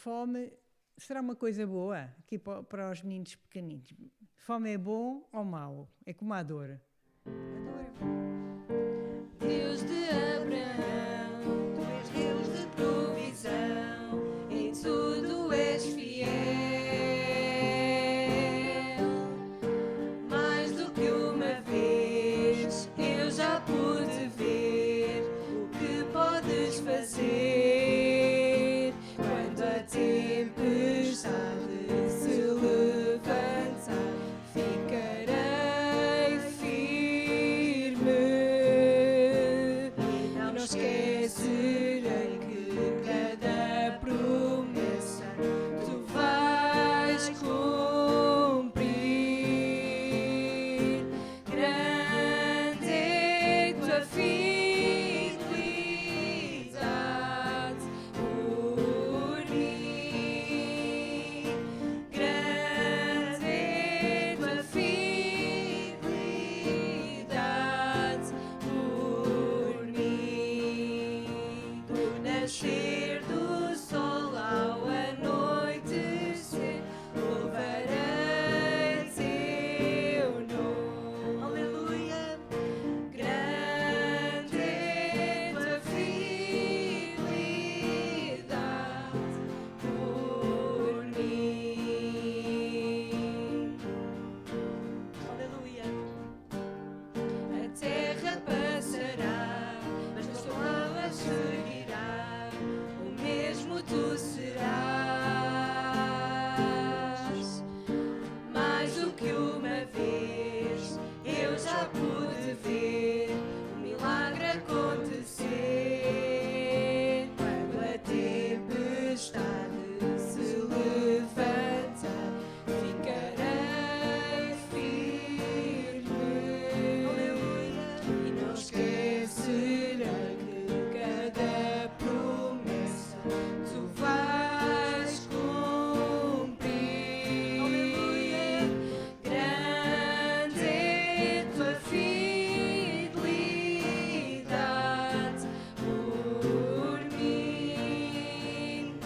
fome será uma coisa boa aqui para os meninos pequeninos? Fome é bom ou mau? É como a dor. Deus de Abraão, tu és Deus de provisão, em tudo és fiel. Mais do que uma vez eu já pude ver o que podes fazer quando a tempestade se levantar. Ficarei firme e não esquecerei que cada promessa tu vais cumprir. Grande é tua fidelidade por mim. Grande é tua fidelidade por mim. Do nascer do sol ao anoitecer, louvarei teu nome. Aleluia. Grande é tua fidelidade por mim. Aleluia. A terra passará, mas as tuas palavras seguirá. O mesmo tu serás. Mais do que uma vez eu já pude ver o milagre acontecer. Quando a tempestade se levanta, ficarei firme. Aleluia. E não esquecerei que cada promessa tu vais cumprir. Aleluia. Grande é tua fidelidade por mim.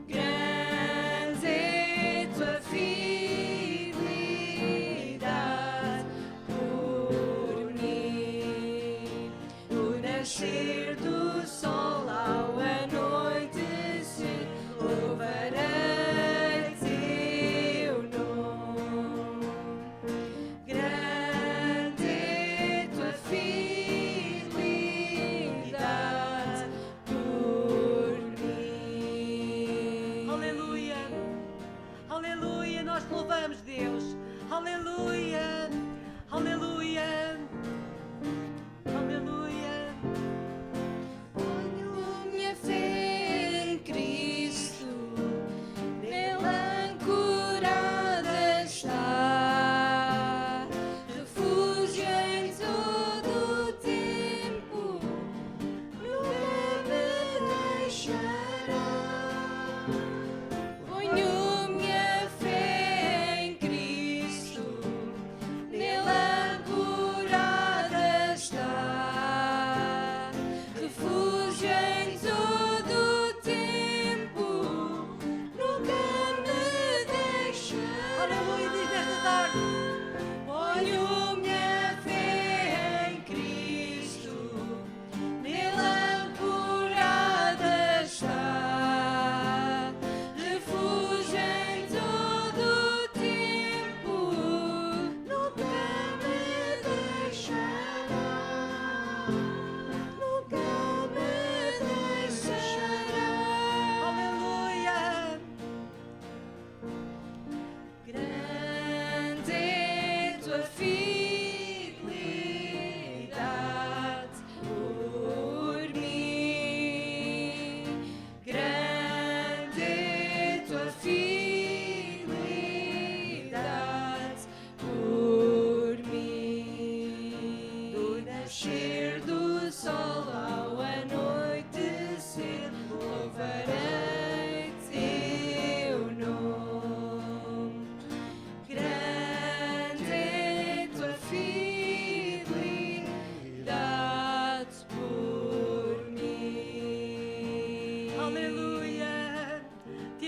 Grande é tua fidelidade por mim. O nascer do sol ao anoitecer, louvarei teu nome. Grande é tua fidelidade por mim. Aleluia. Aleluia, nós te louvamos, Deus. Aleluia. Aleluia. Aleluia. Ponho minha fé em Cristo, nele ancorada está. Refúgio em todo o tempo, nunca me deixará. Ponho minha fé em Cristo,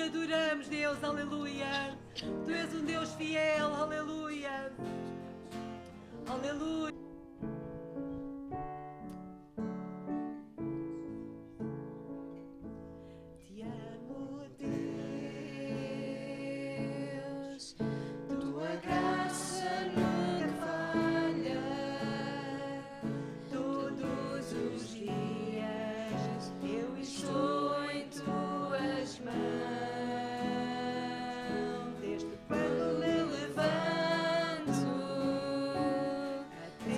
adoramos, Deus, aleluia. Tu és um Deus fiel, aleluia. Aleluia. Te amo, Deus. Tua graça nunca falha. Todos os dias eu estou em tuas mãos. Desde quando me levanto até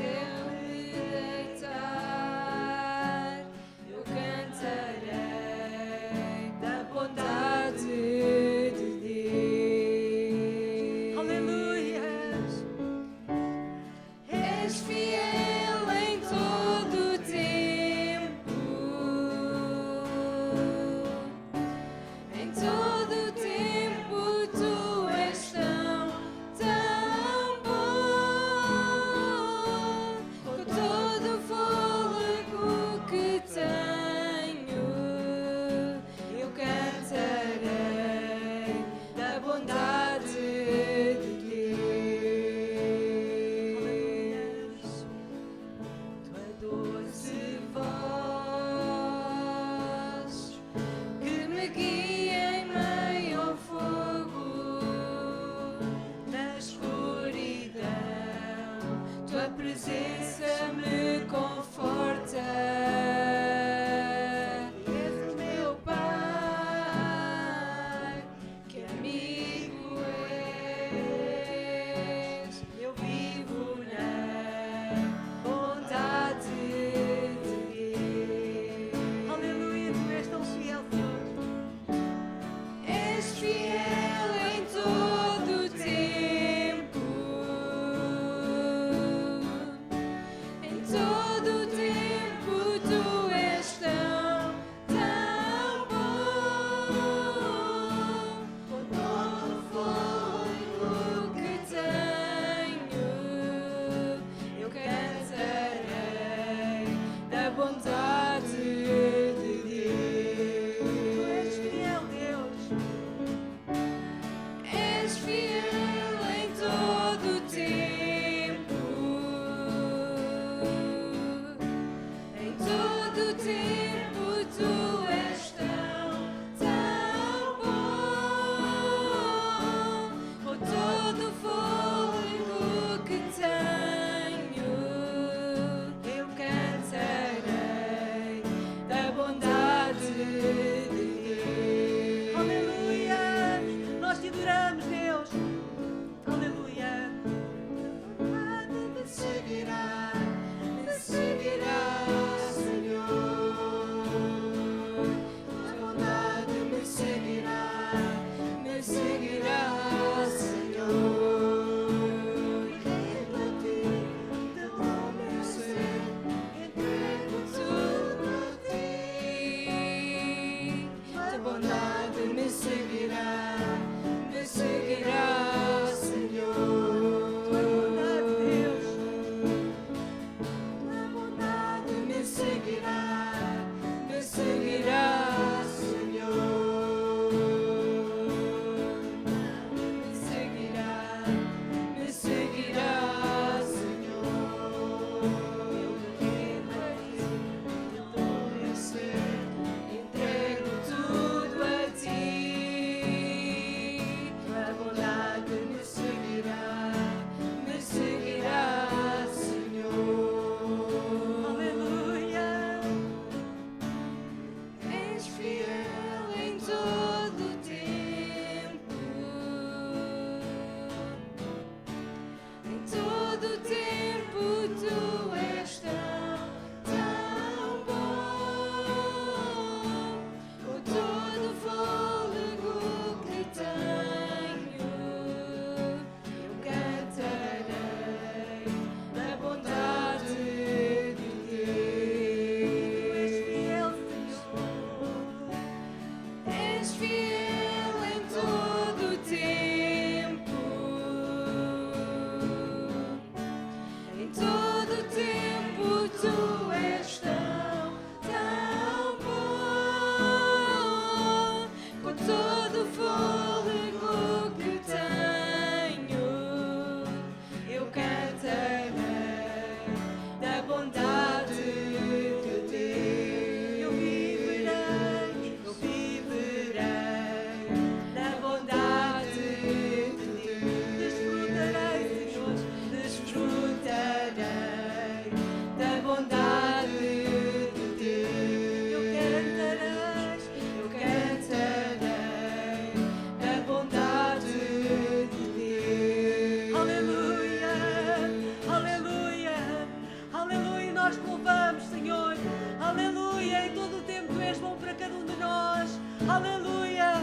Aleluia,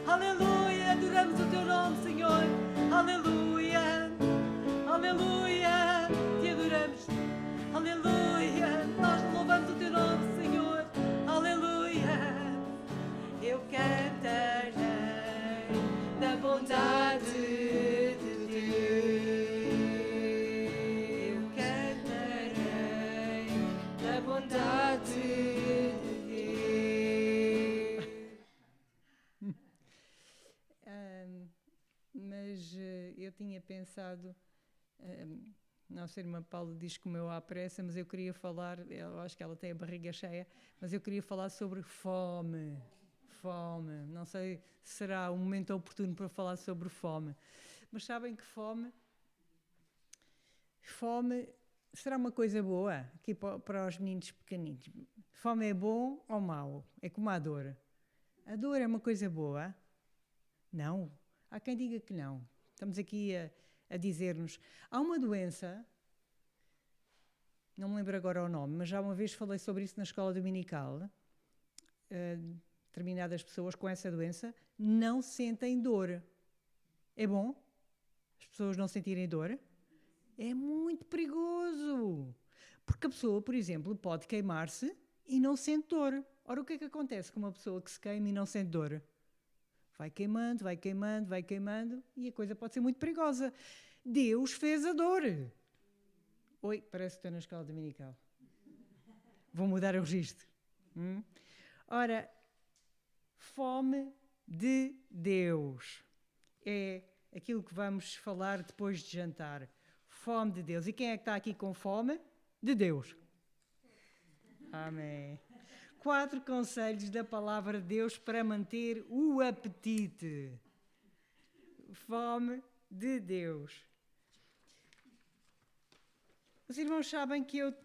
aleluia, adoramos o teu nome, Senhor. Aleluia, aleluia, te adoramos. Aleluia, nós louvamos o teu nome, Senhor. Aleluia, eu cantarei da bondade de Deus. Eu cantarei da bondade de Deus. Mas eu tinha pensado, nossa irmã Paula diz que comeu à pressa, mas eu queria falar, eu acho que ela tem a barriga cheia, mas eu queria falar sobre fome. Fome. Não sei se será o momento oportuno para falar sobre fome. Mas sabem que fome será uma coisa boa aqui para os meninos pequeninos. Fome é bom ou mau? É como a dor. A dor é uma coisa boa? Não. Há quem diga que não. Estamos aqui a dizer-nos. Há uma doença, não me lembro agora o nome, mas já uma vez falei sobre isso na escola dominical. Determinadas pessoas com essa doença não sentem dor. É bom? As pessoas não sentirem dor? É muito perigoso. Porque a pessoa, por exemplo, pode queimar-se e não sente dor. Ora, o que é que acontece com uma pessoa que se queima e não sente dor? Vai queimando, vai queimando, vai queimando e a coisa pode ser muito perigosa. Deus fez a dor. Oi, parece que estou na escola dominical. Vou mudar o registro. Ora, fome de Deus é aquilo que vamos falar depois de jantar. Fome de Deus. E quem é que está aqui com fome? De Deus. Amém. 4 conselhos da palavra de Deus para manter o apetite. Fome de Deus. Os irmãos sabem que eu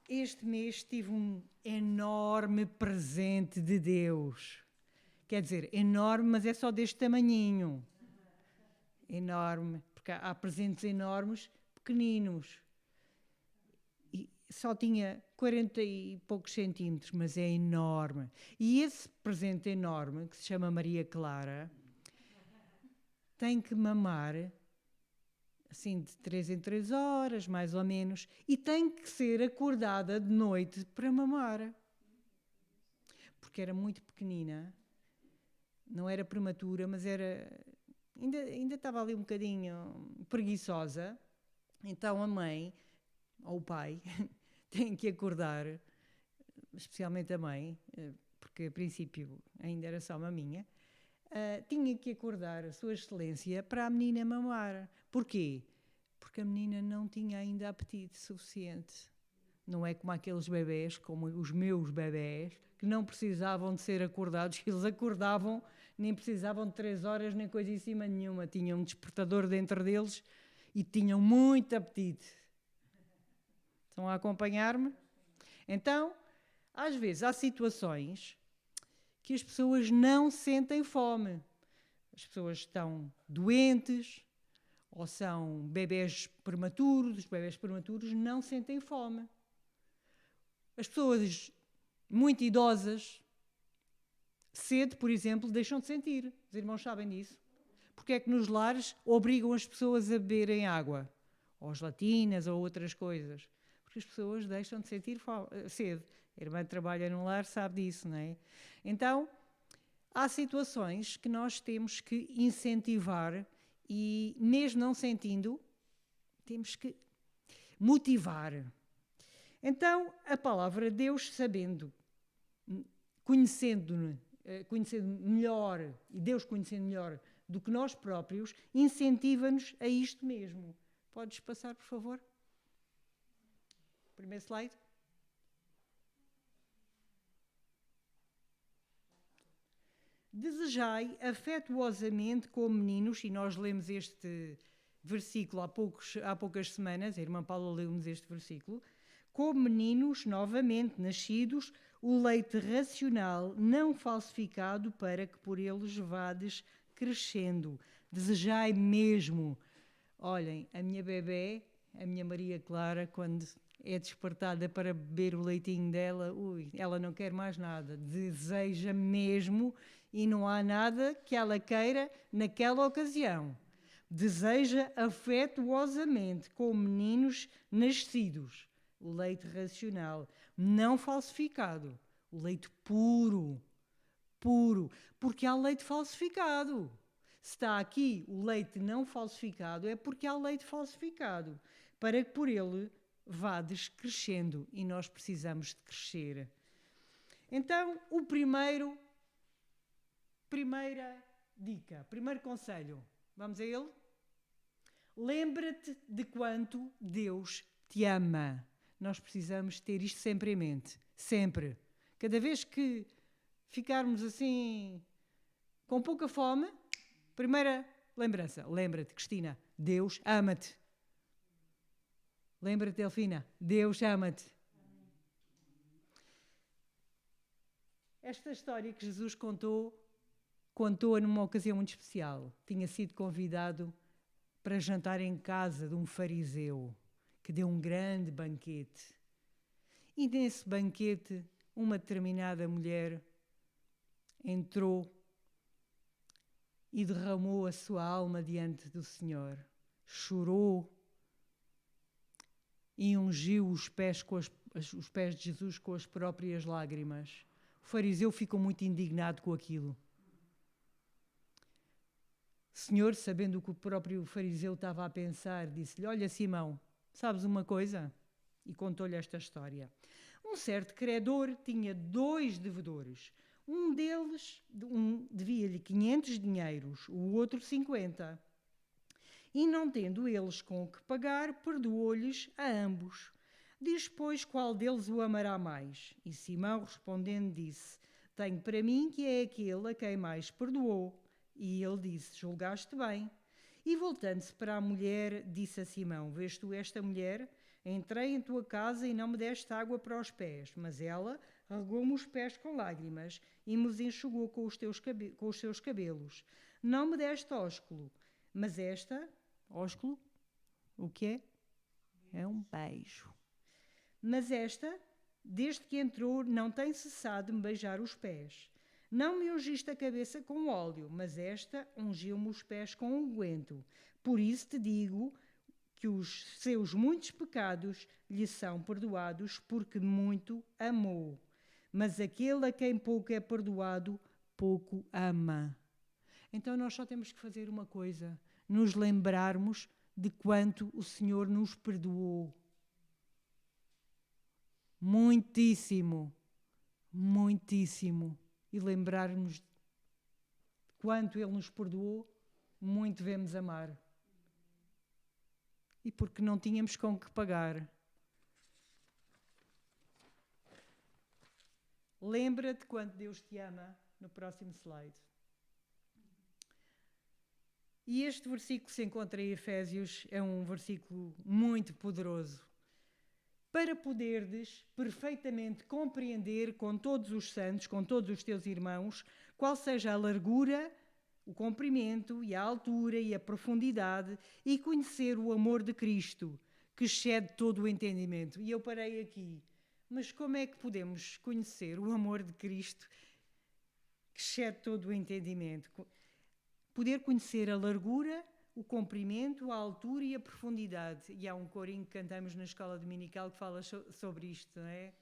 este mês tive um enorme presente de Deus. Quer dizer, enorme, mas é só deste tamanhinho. Enorme, porque há presentes enormes, pequeninos. E só tinha 40 e poucos centímetros, mas é enorme. E esse presente enorme, que se chama Maria Clara, tem que mamar, assim, de 3 em 3 horas, mais ou menos, e tem que ser acordada de noite para mamar. Porque era muito pequenina, não era prematura, mas era... Ainda estava ali um bocadinho preguiçosa, então a mãe, ou o pai, tem que acordar, especialmente a mãe, porque a princípio ainda era só maminha, tinha que acordar a sua excelência para a menina mamar. Porquê? Porque a menina não tinha ainda apetite suficiente. Não é como aqueles bebés, como os meus bebés, que não precisavam de ser acordados, que eles acordavam, nem precisavam de 3 horas, nem coisa em cima nenhuma. Tinham um despertador dentro deles e tinham muito apetite. Estão a acompanhar-me? Então, às vezes, há situações que as pessoas não sentem fome. As pessoas estão doentes ou são bebés prematuros. Os bebés prematuros não sentem fome. As pessoas muito idosas, cedo, por exemplo, deixam de sentir. Os irmãos sabem disso. Porque é que nos lares obrigam as pessoas a beberem água? Ou gelatinas ou outras coisas. Porque as pessoas deixam de sentir cedo. A irmã que trabalha no lar sabe disso, não é? Então, há situações que nós temos que incentivar e, mesmo não sentindo, temos que motivar. Então, a palavra de Deus, sabendo, conhecendo melhor, e Deus conhecendo melhor do que nós próprios, incentiva-nos a isto mesmo. Podes passar, por favor? Primeiro slide. Desejai afetuosamente como meninos, e nós lemos este versículo há poucas semanas, a irmã Paula leu-nos este versículo, como meninos novamente nascidos, o leite racional não falsificado para que por eles vades crescendo. Desejai mesmo. Olhem, a minha bebé, a minha Maria Clara, quando é despertada para beber o leitinho dela, ela não quer mais nada, deseja mesmo e não há nada que ela queira naquela ocasião. Deseja afetuosamente, como meninos nascidos, o leite racional, não falsificado, o leite puro, porque há leite falsificado. Se está aqui o leite não falsificado, é porque há leite falsificado, para que por ele vá descrescendo e nós precisamos de crescer. Então, primeira dica, primeiro conselho, vamos a ele? Lembra-te de quanto Deus te ama. Nós precisamos ter isto sempre em mente, sempre. Cada vez que ficarmos assim com pouca fome, primeira lembrança, lembra-te, Cristina, Deus ama-te. Lembra-te, Delfina, Deus ama-te. Esta história que Jesus contou-a numa ocasião muito especial. Tinha sido convidado para jantar em casa de um fariseu que deu um grande banquete. E nesse banquete, uma determinada mulher entrou e derramou a sua alma diante do Senhor. Chorou e ungiu os pés de Jesus com as próprias lágrimas. O fariseu ficou muito indignado com aquilo. O Senhor, sabendo o que o próprio fariseu estava a pensar, disse-lhe: olha, Simão, sabes uma coisa? E contou-lhe esta história. Um certo credor tinha 2 devedores. Um deles devia-lhe 500 dinheiros, o outro 50. E não tendo eles com o que pagar, perdoou-lhes a ambos. Diz, pois, qual deles o amará mais? E Simão, respondendo, disse: tenho para mim que é aquele a quem mais perdoou. E ele disse: julgaste bem. E voltando-se para a mulher, disse a Simão: vês tu esta mulher? Entrei em tua casa e não me deste água para os pés, mas ela regou-me os pés com lágrimas e me os enxugou com os seus cabelos. Não me deste ósculo, mas esta, ósculo, o que é? É um beijo. Mas esta, desde que entrou, não tem cessado de me beijar os pés. Não me ungiste a cabeça com óleo, mas esta ungiu-me os pés com unguento. Por isso te digo que os seus muitos pecados lhe são perdoados, porque muito amou. Mas aquele a quem pouco é perdoado, pouco ama. Então nós só temos que fazer uma coisa: nos lembrarmos de quanto o Senhor nos perdoou. Muitíssimo, muitíssimo. E lembrarmos de quanto Ele nos perdoou, muito devemos amar. E porque não tínhamos com que pagar. Lembra-te quanto Deus te ama, no próximo slide. E este versículo se encontra em Efésios, é um versículo muito poderoso, para poderdes perfeitamente compreender com todos os santos, com todos os teus irmãos, qual seja a largura, o comprimento e a altura e a profundidade, e conhecer o amor de Cristo, que excede todo o entendimento. E eu parei aqui. Mas como é que podemos conhecer o amor de Cristo, que excede todo o entendimento? Poder conhecer a largura, o comprimento, a altura e a profundidade. E há um corinho que cantamos na escola dominical que fala sobre isto, não é?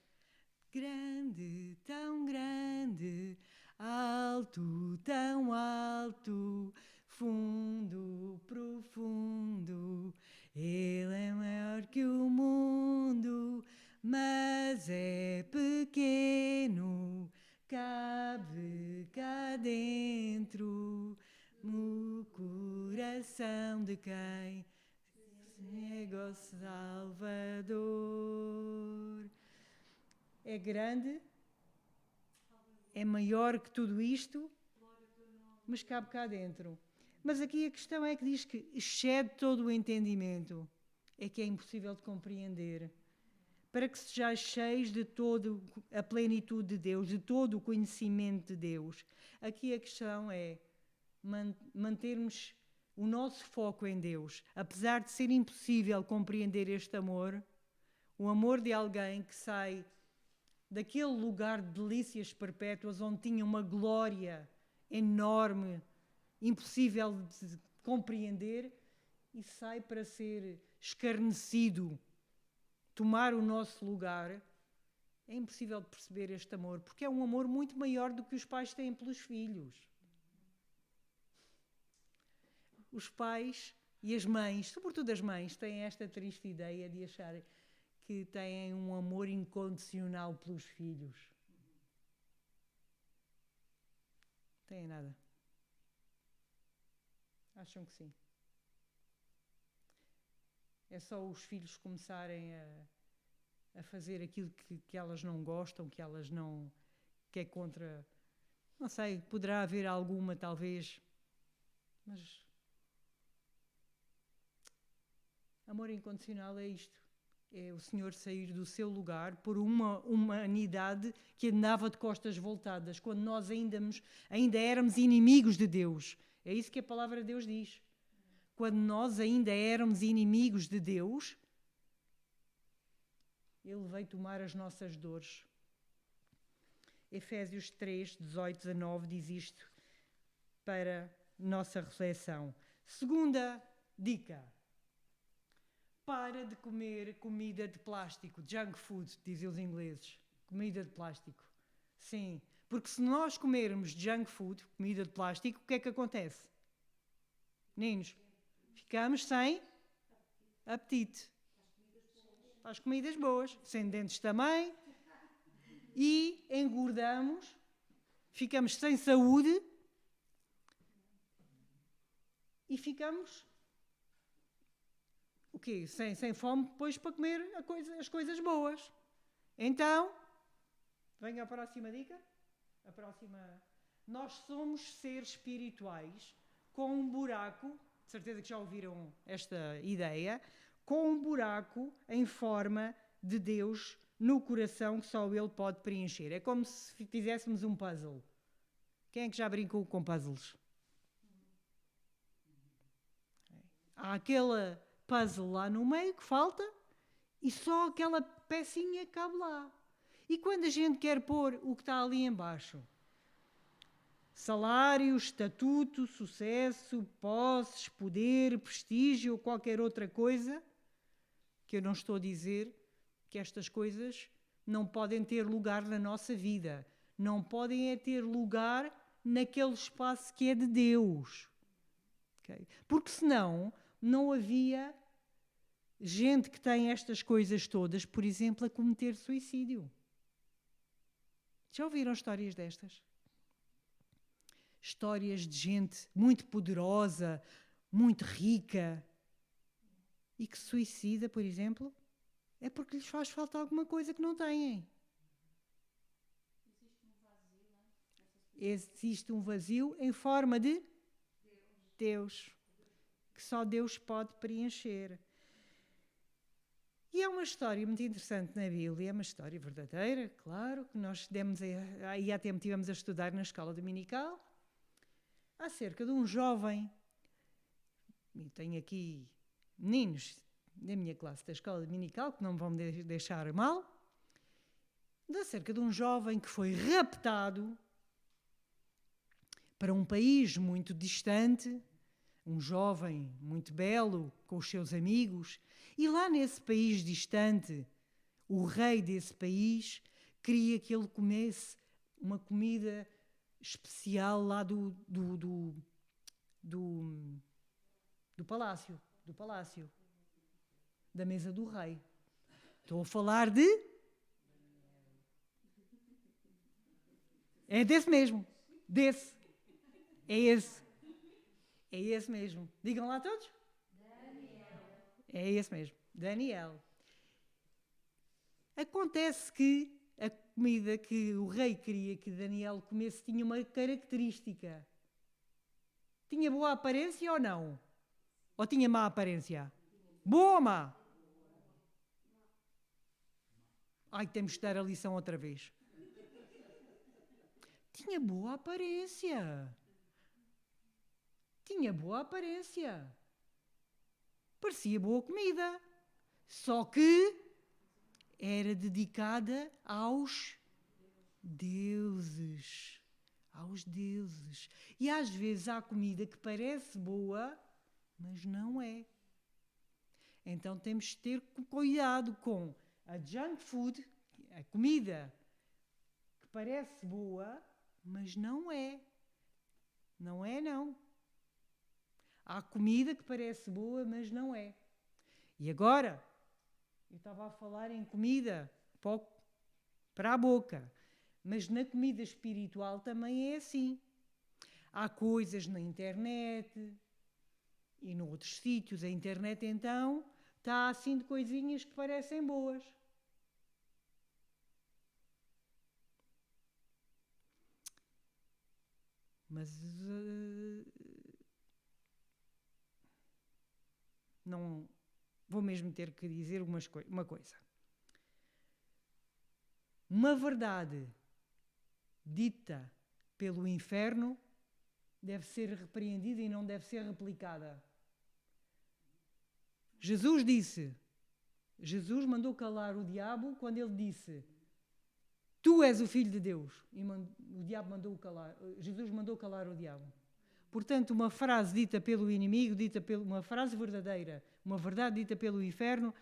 Grande, tão grande, alto, tão alto, fundo, profundo. Ele é maior que o mundo, mas é pequeno, cabe cá dentro, no coração de quem segue o Salvador. É grande, é maior que tudo isto, mas cabe cá dentro. Mas aqui a questão é que diz que excede todo o entendimento. É que é impossível de compreender. Para que sejais cheios de toda a plenitude de Deus, de todo o conhecimento de Deus. Aqui a questão é mantermos o nosso foco em Deus. Apesar de ser impossível compreender este amor, O amor de alguém que sai daquele lugar de delícias perpétuas onde tinha uma glória enorme, impossível de compreender, e sai para ser escarnecido, tomar o nosso lugar. É impossível de perceber este amor, porque é um amor muito maior do que os pais têm pelos filhos. Os pais e as mães, sobretudo as mães, têm esta triste ideia de achar que têm um amor incondicional pelos filhos. Têm nada. Acham que sim. É só os filhos começarem a fazer aquilo que elas não gostam, que elas não... que é contra... Não sei, poderá haver alguma, talvez, mas... Amor incondicional é isto. É o Senhor sair do seu lugar por uma humanidade que andava de costas voltadas, quando nós ainda éramos inimigos de Deus. É isso que a palavra de Deus diz. Quando nós ainda éramos inimigos de Deus, Ele veio tomar as nossas dores. Efésios 3, 18-19 diz isto para nossa reflexão. Segunda dica. Para de comer comida de plástico, junk food, dizem os ingleses. Comida de plástico. Sim, porque se nós comermos junk food, comida de plástico, o que é que acontece? Meninos, ficamos sem apetite. Para as comidas boas, sem dentes também. E engordamos, ficamos sem saúde e ficamos... O quê? Sem fome depois para comer as coisas boas. Então, venha a próxima dica. A próxima. Nós somos seres espirituais com um buraco, de certeza que já ouviram esta ideia, com um buraco em forma de Deus no coração que só Ele pode preencher. É como se fizéssemos um puzzle. Quem é que já brincou com puzzles? Há aquele puzzle lá no meio que falta e só aquela pecinha cabe lá. E quando a gente quer pôr o que está ali embaixo, salário, estatuto, sucesso, posses, poder, prestígio ou qualquer outra coisa, que eu não estou a dizer que estas coisas não podem ter lugar na nossa vida, não podem ter lugar naquele espaço que é de Deus. Okay? Porque senão não havia gente que tem estas coisas todas, por exemplo, a cometer suicídio. Já ouviram histórias destas? Histórias de gente muito poderosa, muito rica, e que se suicida, por exemplo, é porque lhes faz falta alguma coisa que não têm. Existe um vazio em forma de Deus, que só Deus pode preencher. E é uma história muito interessante na Bíblia, é uma história verdadeira, claro, que nós aí há tempo estivemos a estudar na escola dominical, acerca de um jovem, e tenho aqui meninos da minha classe da escola dominical, que não me vão deixar mal, acerca de um jovem que foi raptado para um país muito distante, um jovem muito belo, com os seus amigos, e lá nesse país distante, o rei desse país queria que ele comesse uma comida especial lá do palácio, da mesa do rei. Estou a falar de... É desse mesmo, desse. É esse. É esse mesmo. Digam lá todos. Daniel. É esse mesmo. Daniel. Acontece que a comida que o rei queria que Daniel comesse tinha uma característica. Tinha boa aparência ou não? Ou tinha má aparência? Boa ou má? Ai, temos que dar a lição outra vez. Tinha boa aparência. Tinha boa aparência. Parecia boa comida. Só que era dedicada aos deuses. Aos deuses. E às vezes há comida que parece boa, mas não é. Então temos de ter cuidado com a junk food, a comida que parece boa, mas não é. Não é, não. Há comida que parece boa, mas não é. E agora, eu estava a falar em comida para a boca, mas na comida espiritual também é assim. Há coisas na internet e noutros sítios. A internet, então, está assim de coisinhas que parecem boas. Mas não vou mesmo ter que dizer uma coisa. Uma verdade dita pelo inferno deve ser repreendida e não deve ser replicada. Jesus mandou calar o diabo quando ele disse: tu és o Filho de Deus. E o diabo Jesus mandou calar o diabo. Portanto, uma frase dita pelo inimigo, uma frase verdadeira, uma verdade dita pelo inferno,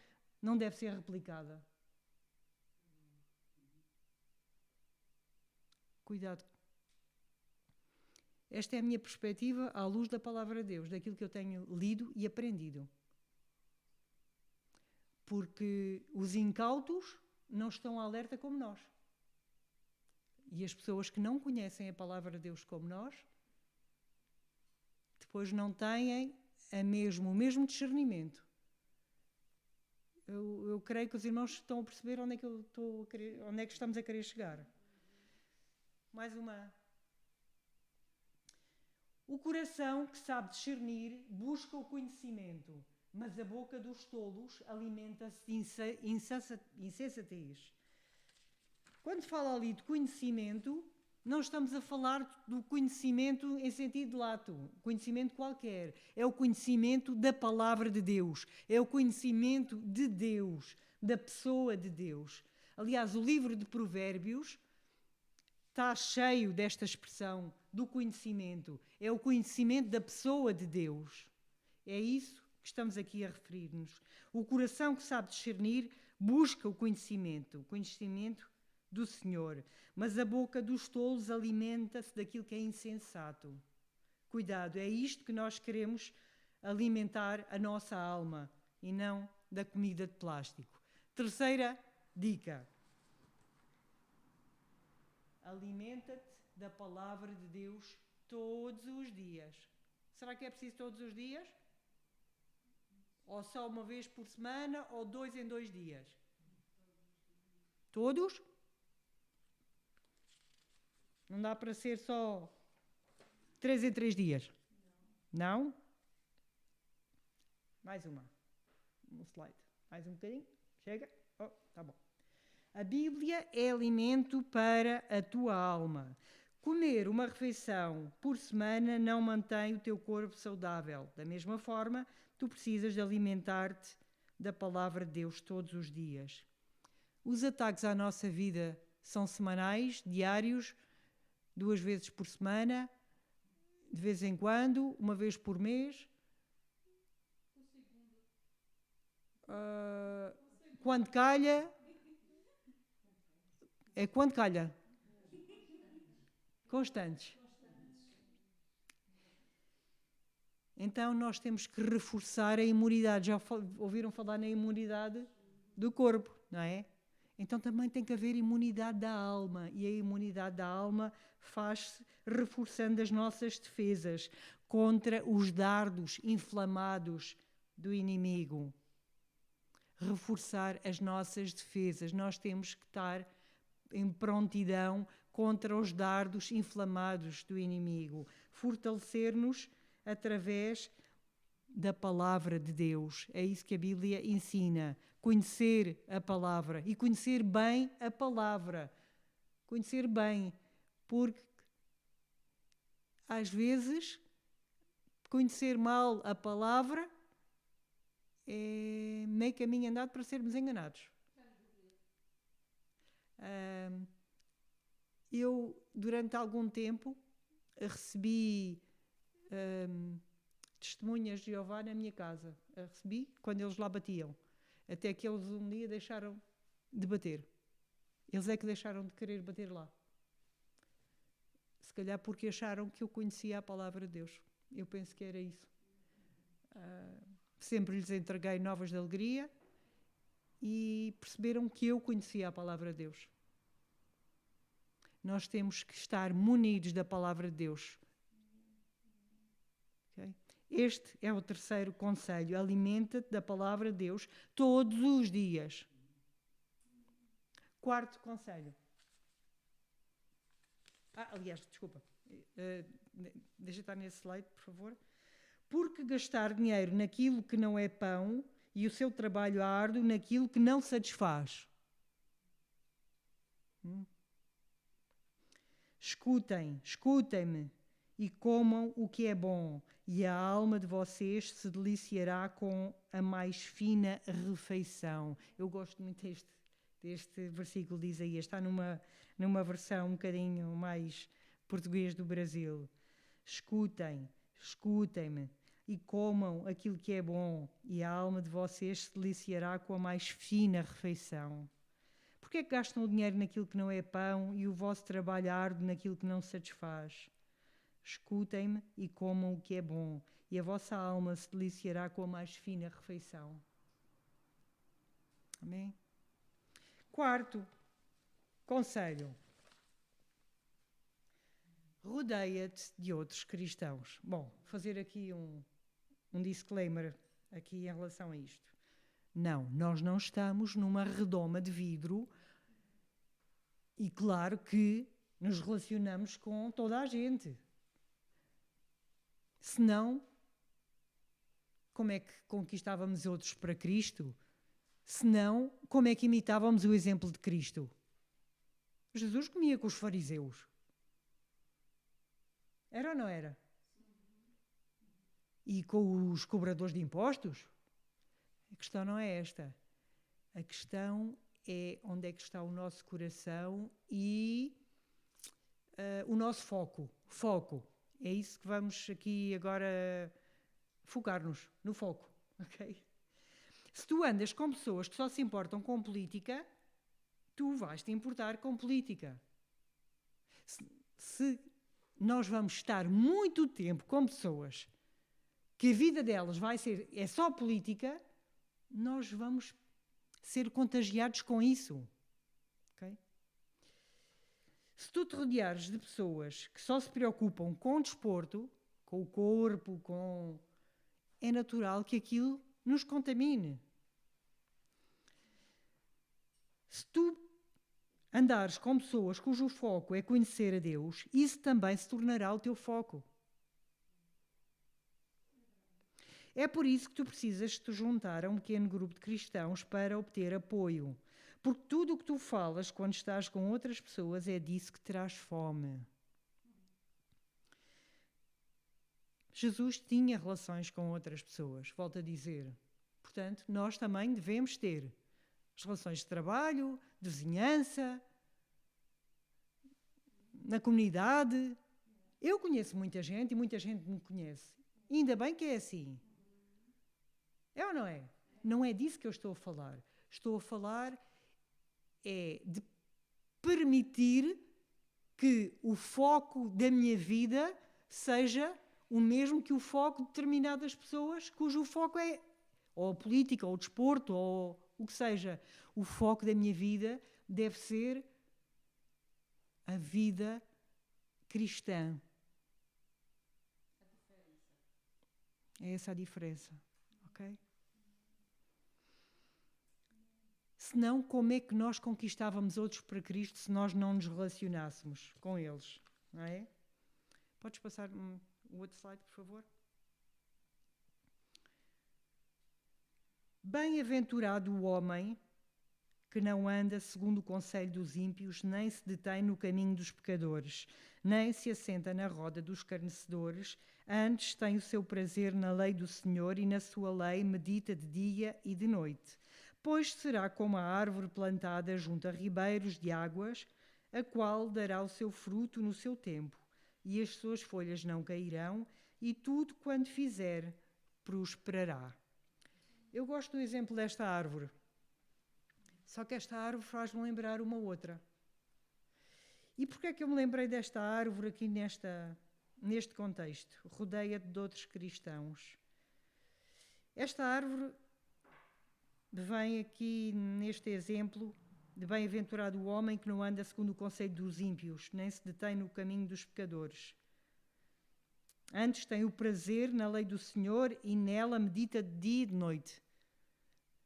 não deve ser replicada. Cuidado. Esta é a minha perspectiva à luz da palavra de Deus, daquilo que eu tenho lido e aprendido. Porque os incautos não estão alerta como nós. E as pessoas que não conhecem a palavra de Deus como nós, depois não têm o mesmo discernimento. Eu creio que os irmãos estão a perceber onde é que estamos a querer chegar. Mais uma. O coração que sabe discernir busca o conhecimento, mas a boca dos tolos alimenta-se de insensatez. Quando fala ali de conhecimento, não estamos a falar do conhecimento em sentido lato, conhecimento qualquer. É o conhecimento da palavra de Deus, é o conhecimento de Deus, da pessoa de Deus. Aliás, o livro de Provérbios está cheio desta expressão do conhecimento. É o conhecimento da pessoa de Deus. É isso que estamos aqui a referir-nos. O coração que sabe discernir busca o conhecimento do Senhor, mas a boca dos tolos alimenta-se daquilo que é insensato. Cuidado, é isto que nós queremos alimentar a nossa alma e não da comida de plástico. Terceira dica. Alimenta-te da palavra de Deus todos os dias. Será que é preciso todos os dias? Ou só uma vez por semana ou 2 em 2 dias? Todos? Não dá para ser só 3 em 3 dias? Não? Mais uma. Um slide. Mais um bocadinho. Chega? Oh, tá bom. A Bíblia é alimento para a tua alma. Comer uma refeição por semana não mantém o teu corpo saudável. Da mesma forma, tu precisas de alimentar-te da palavra de Deus todos os dias. Os ataques à nossa vida são semanais, diários, 2 vezes por semana, de vez em quando, uma vez por mês. Quando calha. É quando calha. Constantes. Então nós temos que reforçar a imunidade. Já ouviram falar na imunidade do corpo, não é? Então também tem que haver imunidade da alma. E a imunidade da alma faz-se reforçando as nossas defesas contra os dardos inflamados do inimigo. Reforçar as nossas defesas. Nós temos que estar em prontidão contra os dardos inflamados do inimigo. Fortalecer-nos através da palavra de Deus. É isso que a Bíblia ensina. Conhecer a palavra e conhecer bem a palavra. Conhecer bem, porque às vezes conhecer mal a palavra é meio caminho andado para sermos enganados. Eu, durante algum tempo, recebi testemunhas de Jeová na minha casa. Recebi quando eles lá batiam. Até que eles um dia deixaram de bater. Eles é que deixaram de querer bater lá. Se calhar porque acharam que eu conhecia a palavra de Deus. Eu penso que era isso. Sempre lhes entreguei novas de alegria e perceberam que eu conhecia a palavra de Deus. Nós temos que estar munidos da palavra de Deus. Okay? Este é o terceiro conselho. Alimenta-te da palavra de Deus todos os dias. Quarto conselho. Aliás, desculpa. Deixa estar nesse slide, por favor. Porque gastar dinheiro naquilo que não é pão e o seu trabalho árduo naquilo que não satisfaz. Escutem-me e comam o que é bom, e a alma de vocês se deliciará com a mais fina refeição. Eu gosto muito deste versículo de Isaías. Está numa versão um bocadinho mais português do Brasil. Escutem-me e comam aquilo que é bom, e a alma de vocês se deliciará com a mais fina refeição. Porquê é que gastam o dinheiro naquilo que não é pão e o vosso trabalho árduo naquilo que não satisfaz? Escutem-me e comam o que é bom, e a vossa alma se deliciará com a mais fina refeição. Amém? Quarto conselho. Rodeia-te de outros cristãos. Bom, fazer aqui um disclaimer aqui em relação a isto. Não, nós não estamos numa redoma de vidro e claro que nos relacionamos com toda a gente. Senão, como é que conquistávamos outros para Cristo? Senão, como é que imitávamos o exemplo de Cristo? Jesus comia com os fariseus. Era ou não era? E com os cobradores de impostos? A questão não é esta. A questão é onde é que está o nosso coração e o nosso foco. Foco. É isso que vamos aqui agora focar-nos, no foco. Okay? Se tu andas com pessoas que só se importam com política, tu vais te importar com política. Se nós vamos estar muito tempo com pessoas que a vida delas é só política, nós vamos ser contagiados com isso. Okay? Se tu te rodeares de pessoas que só se preocupam com o desporto, com o corpo, é natural que aquilo nos contamine. Se tu andares com pessoas cujo foco é conhecer a Deus, isso também se tornará o teu foco. É por isso que tu precisas te juntar a um pequeno grupo de cristãos para obter apoio. Porque tudo o que tu falas quando estás com outras pessoas é disso que terás fome. Jesus tinha relações com outras pessoas, volto a dizer. Portanto, nós também devemos ter as relações de trabalho, de vizinhança, na comunidade. Eu conheço muita gente e muita gente me conhece. E ainda bem que é assim. É ou não é? Não é disso que eu estou a falar. Estou a falar de permitir que o foco da minha vida seja o mesmo que o foco de determinadas pessoas cujo foco é ou a política, ou o desporto, ou o que seja. O foco da minha vida deve ser a vida cristã. É essa a diferença. Ok? Senão, como é que nós conquistávamos outros para Cristo se nós não nos relacionássemos com eles? Não é? Podes passar o outro slide, por favor? Bem-aventurado o homem que não anda segundo o conselho dos ímpios, nem se detém no caminho dos pecadores, nem se assenta na roda dos escarnecedores, antes tem o seu prazer na lei do Senhor e na sua lei medita de dia e de noite. Depois será como a árvore plantada junto a ribeiros de águas, a qual dará o seu fruto no seu tempo, e as suas folhas não cairão, e tudo quanto fizer prosperará. Eu gosto do exemplo desta árvore. Só que esta árvore faz-me lembrar uma outra. E porquê é que eu me lembrei desta árvore aqui neste contexto? Rodeia-te de outros cristãos. Esta árvore vem aqui neste exemplo de bem-aventurado o homem que não anda segundo o conselho dos ímpios, nem se detém no caminho dos pecadores. Antes tem o prazer na lei do Senhor e nela medita de dia e de noite.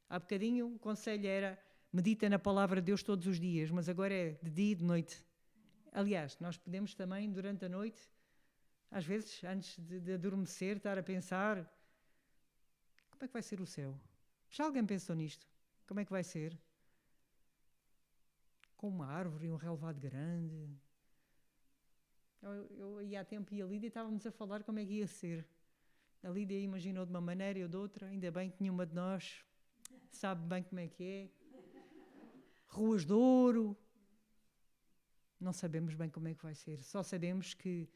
Há bocadinho o conselho era medita na palavra de Deus todos os dias, mas agora é de dia e de noite. Aliás, nós podemos também durante a noite, às vezes antes de adormecer, estar a pensar como é que vai ser o céu? Já alguém pensou nisto? Como é que vai ser? Com uma árvore e um relevado grande. Eu ia há tempo e a Lídia estávamos a falar como é que ia ser. A Lídia imaginou de uma maneira e eu de outra. Ainda bem que nenhuma de nós sabe bem como é que é. Ruas de ouro. Não sabemos bem como é que vai ser. Só sabemos que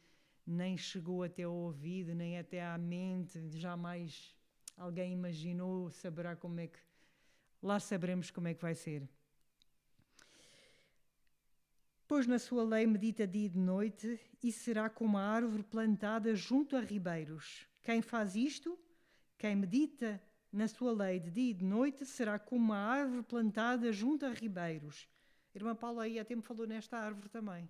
nem chegou até ao ouvido, nem até à mente. Jamais alguém imaginou, saberá como é que... Lá saberemos como é que vai ser. Pois na sua lei medita dia e de noite, e será como a árvore plantada junto a ribeiros. Quem faz isto, quem medita na sua lei de dia e de noite, será como uma árvore plantada junto a ribeiros. A irmã Paula aí há tempo falou nesta árvore também.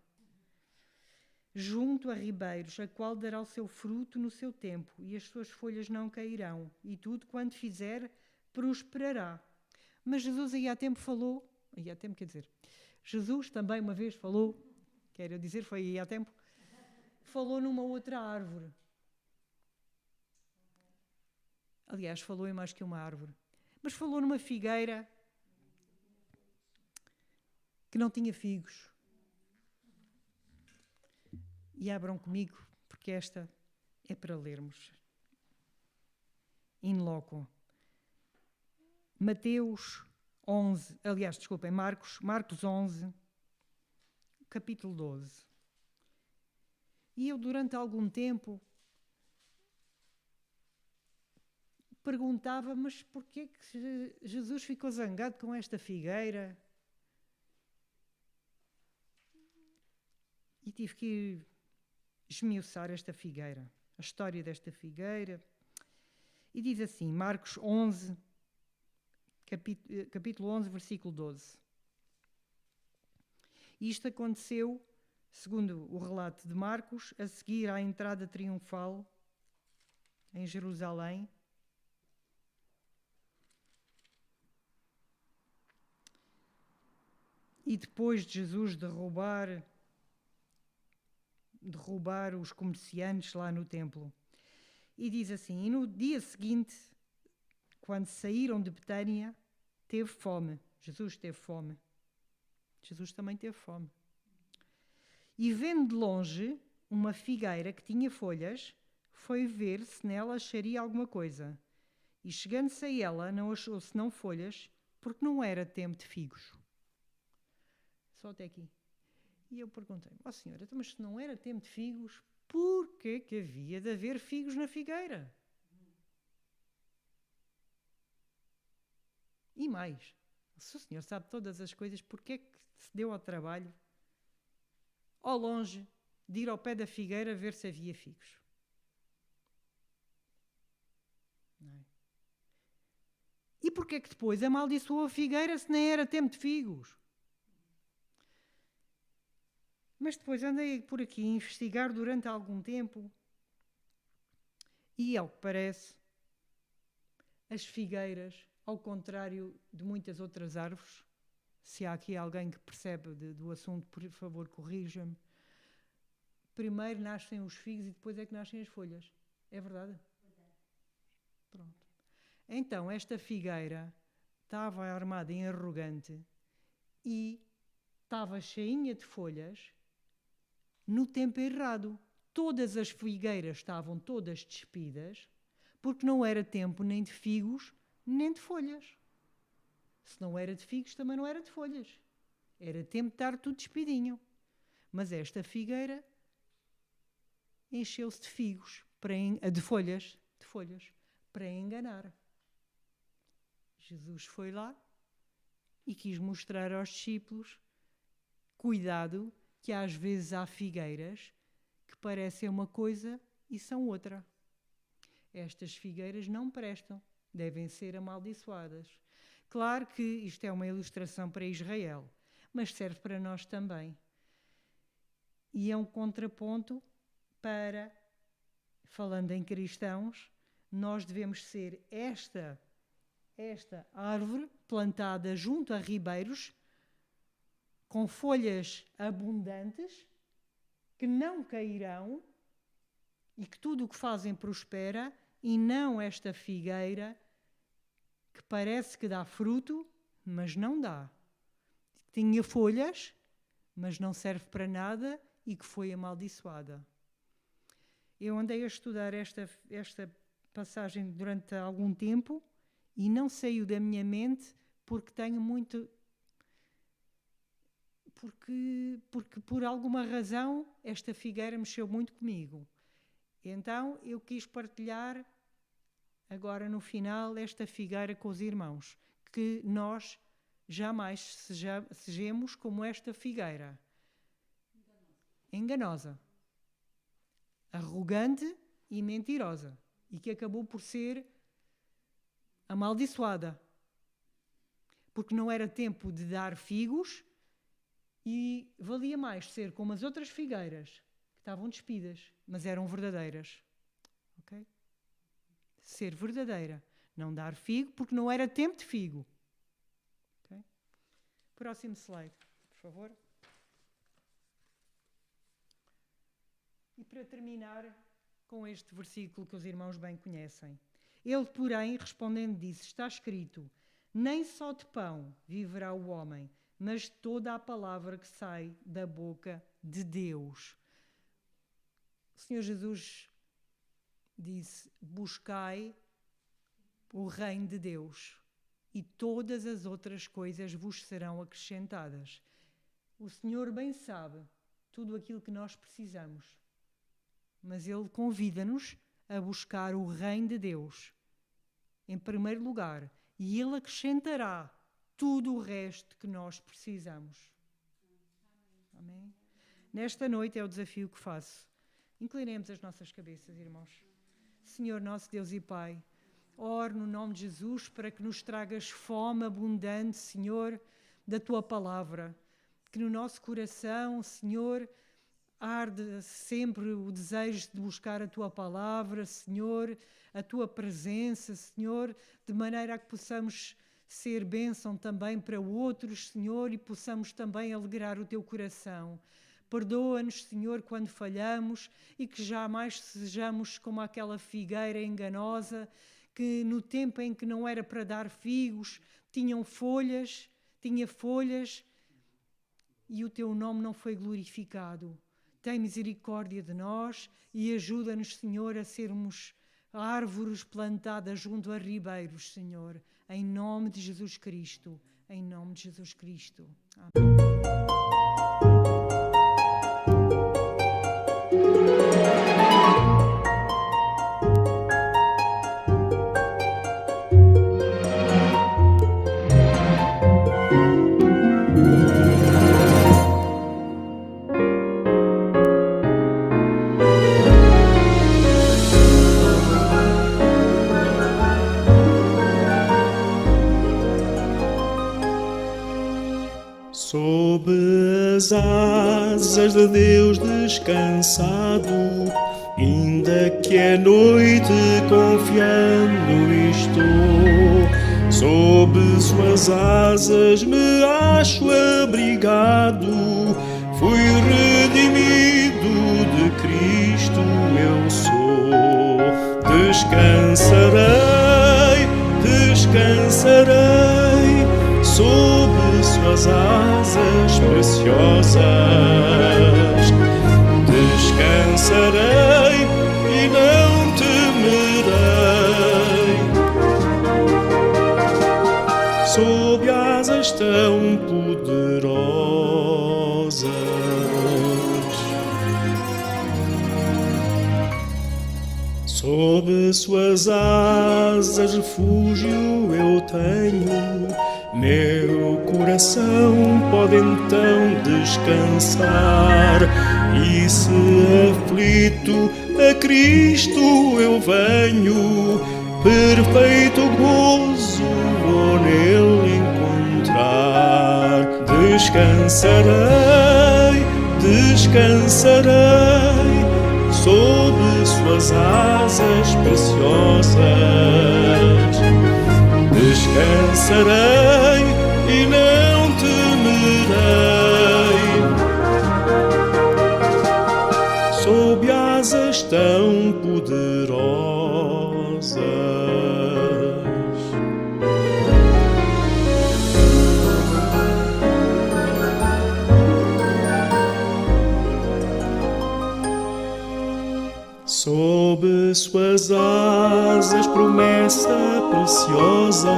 Junto a ribeiros, a qual dará o seu fruto no seu tempo, e as suas folhas não cairão, e tudo quanto fizer prosperará. Mas Jesus aí há tempo falou, aí há tempo quer dizer, Jesus também uma vez falou, quero dizer, foi aí há tempo, falou numa outra árvore. Aliás, falou em mais que uma árvore. Mas falou numa figueira que não tinha figos. E abram comigo, porque esta é para lermos. In loco. Mateus 11, aliás, desculpem, Marcos 11, capítulo 12. E eu, durante algum tempo, perguntava, mas porquê que Jesus ficou zangado com esta figueira? E tive que esmiuçar esta figueira, a história desta figueira. E diz assim, Marcos 11, capítulo 11, versículo 12. Isto aconteceu, segundo o relato de Marcos, a seguir à entrada triunfal em Jerusalém. E depois de Jesus derrubar os comerciantes lá no templo. E diz assim, e no dia seguinte, quando saíram de Betânia, teve fome. Jesus teve fome. Jesus também teve fome. E vendo de longe uma figueira que tinha folhas, foi ver se nela acharia alguma coisa. E chegando-se a ela, não achou senão folhas, porque não era tempo de figos. Só até aqui. E eu perguntei-me, senhora, mas se não era tempo de figos, por que havia de haver figos na figueira? E mais, se o senhor sabe todas as coisas, por que se deu ao trabalho, ao longe, de ir ao pé da figueira ver se havia figos? Não é? E por que depois amaldiçoou a figueira se nem era tempo de figos? Mas depois andei por aqui a investigar durante algum tempo e, ao que parece, as figueiras, ao contrário de muitas outras árvores, se há aqui alguém que percebe do assunto, por favor, corrija-me, primeiro nascem os figos e depois é que nascem as folhas. É verdade? Pronto. Então, esta figueira estava armada em arrogante e estava cheinha de folhas no tempo errado. Todas as figueiras estavam todas despidas, porque não era tempo nem de figos, nem de folhas. Se não era de figos, também não era de folhas. Era tempo de dar tudo despidinho. Mas esta figueira encheu-se de figos, de folhas, para enganar. Jesus foi lá e quis mostrar aos discípulos, cuidado, que às vezes há figueiras que parecem uma coisa e são outra. Estas figueiras não prestam, devem ser amaldiçoadas. Claro que isto é uma ilustração para Israel, mas serve para nós também. E é um contraponto para, falando em cristãos, nós devemos ser esta árvore plantada junto a ribeiros, com folhas abundantes, que não cairão e que tudo o que fazem prospera, e não esta figueira que parece que dá fruto, mas não dá. Tinha folhas, mas não serve para nada e que foi amaldiçoada. Eu andei a estudar esta passagem durante algum tempo e não saiu da minha mente porque tenho muito... Porque por alguma razão esta figueira mexeu muito comigo. Então eu quis partilhar agora no final esta figueira com os irmãos, que nós jamais sejamos como esta figueira. Enganosa, arrogante e mentirosa, e que acabou por ser amaldiçoada, porque não era tempo de dar figos e valia mais ser como as outras figueiras, que estavam despidas, mas eram verdadeiras. Ok? Ser verdadeira, não dar figo, porque não era tempo de figo. Okay? Próximo slide, por favor. E para terminar com este versículo que os irmãos bem conhecem. Ele, porém, respondendo disse, está escrito, nem só de pão viverá o homem, mas de toda a palavra que sai da boca de Deus. O Senhor Jesus disse, buscai o reino de Deus e todas as outras coisas vos serão acrescentadas. O Senhor bem sabe tudo aquilo que nós precisamos, mas Ele convida-nos a buscar o reino de Deus em primeiro lugar e Ele acrescentará tudo o resto que nós precisamos. Amém? Nesta noite é o desafio que faço. Inclinemos as nossas cabeças, irmãos. Senhor nosso Deus e Pai, oro no nome de Jesus para que nos tragas fome abundante, Senhor, da Tua palavra. Que no nosso coração, Senhor, arde sempre o desejo de buscar a Tua palavra, Senhor, a Tua presença, Senhor, de maneira a que possamos ser bênção também para outros, Senhor, e possamos também alegrar o Teu coração. Perdoa-nos, Senhor, quando falhamos e que jamais sejamos como aquela figueira enganosa que no tempo em que não era para dar figos, tinha folhas e o Teu nome não foi glorificado. Tem misericórdia de nós e ajuda-nos, Senhor, a sermos árvores plantadas junto a ribeiros, Senhor, em nome de Jesus Cristo. Em nome de Jesus Cristo. Amém. Sob as asas de Deus descansado, ainda que é noite confiando estou. Sob suas asas me acho abrigado, fui redimido, de Cristo eu sou. Descansarei, sob suas asas preciosas. Descansarei e não temerei. Sob a tão poderosas. Sob suas asas refúgio eu tenho, meu coração pode então descansar. E se aflito a Cristo eu venho, perfeito gozo vou nele encontrar. Descansarei, descansarei, sob suas asas preciosas. Descansarei e não temerei, sob asas tão poderosas. Sob suas asas, promessa preciosa,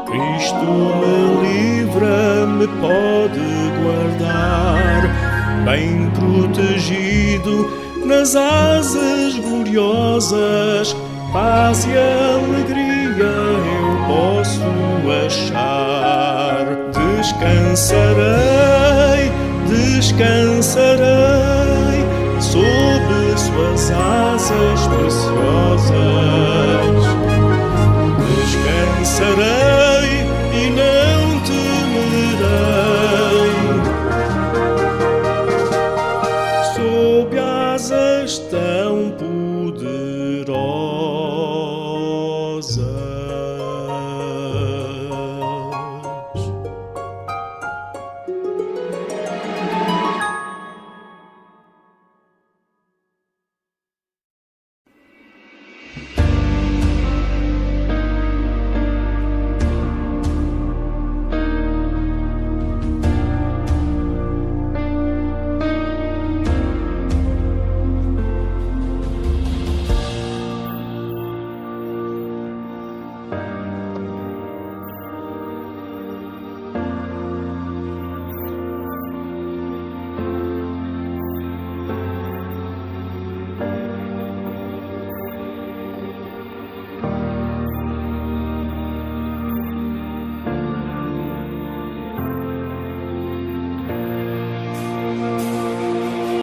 Cristo me livra, me pode guardar, bem protegido nas asas gloriosas, paz e alegria eu posso achar. Descansarei, descansarei, sob suas asas preciosas.